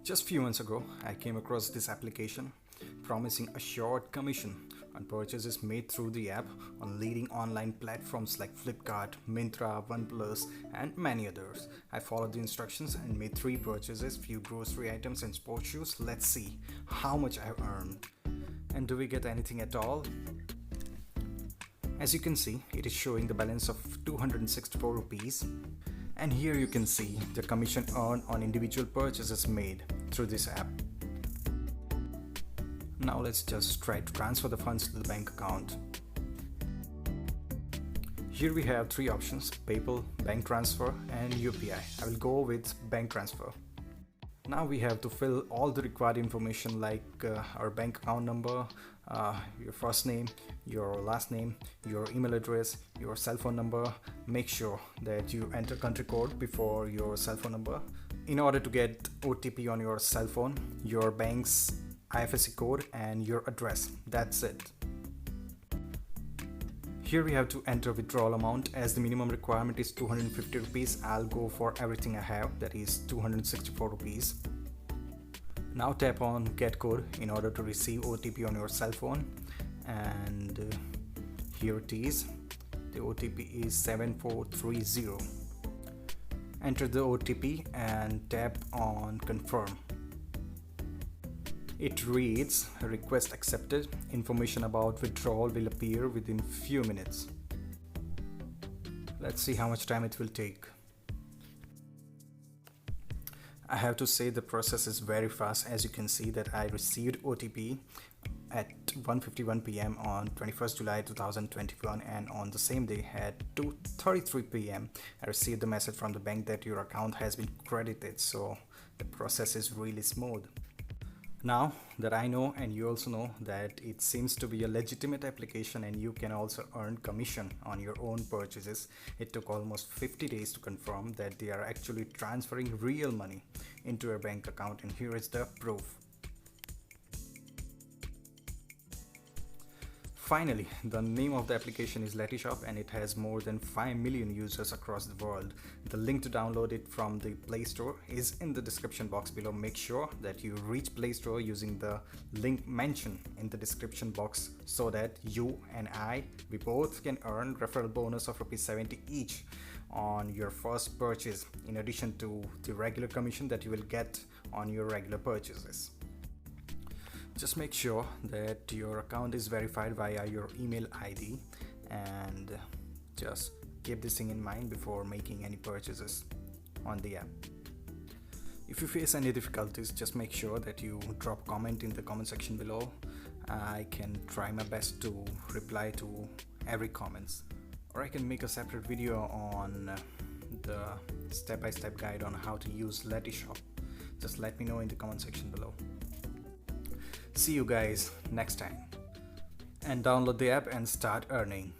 Just few months ago, I came across this application promising a short commission on purchases made through the app on leading online platforms like Flipkart, Myntra, OnePlus, and many others. I followed the instructions and made 3 purchases, few grocery items and sports shoes. Let's see how much I earned. And do we get anything at all? As you can see, it is showing the balance of 264 rupees. And here you can see the commission earned on individual purchases made through this app. Now let's just try to transfer the funds to the bank account. Here we have 3 options: PayPal, bank transfer and UPI. I will go with bank transfer. Now we have to fill all the required information like our bank account number, your first name, your last name, your email address, your cell phone number. Make sure that you enter country code before your cell phone number. In order to get OTP on your cell phone, your bank's IFSC code and your address. That's it. Here we have to enter withdrawal amount. As the minimum requirement is 250 rupees, I'll go for everything I have, that is 264 rupees. Now tap on get code in order to receive OTP on your cell phone, and here it is. The OTP is 7430. Enter the OTP and tap on confirm. It reads, request accepted. Information about withdrawal will appear within few minutes. Let's see how much time it will take. I have to say the process is very fast. As you can see that I received OTP at 1:51 p.m. on 21st July 2021, and on the same day at 2:33 p.m. I received the message from the bank that your account has been credited. So the process is really smooth. Now that I know and you also know that it seems to be a legitimate application and you can also earn commission on your own purchases, it took almost 50 days to confirm that they are actually transferring real money into your bank account, and here is the proof. Finally, the name of the application is Letishop and it has more than 5 million users across the world. The link to download it from the Play Store is in the description box below. Make sure that you reach Play Store using the link mentioned in the description box so that you and we both can earn referral bonus of ₹70 each on your first purchase, in addition to the regular commission that you will get on your regular purchases. Just make sure that your account is verified via your email ID, and just keep this thing in mind before making any purchases on the app. If you face any difficulties, just make sure that you drop a comment in the comment section below. I can try my best to reply to every comments, or I can make a separate video on the step-by-step guide on how to use Letishop. Just let me know in the comment section below. See you guys next time, and download the app and start earning.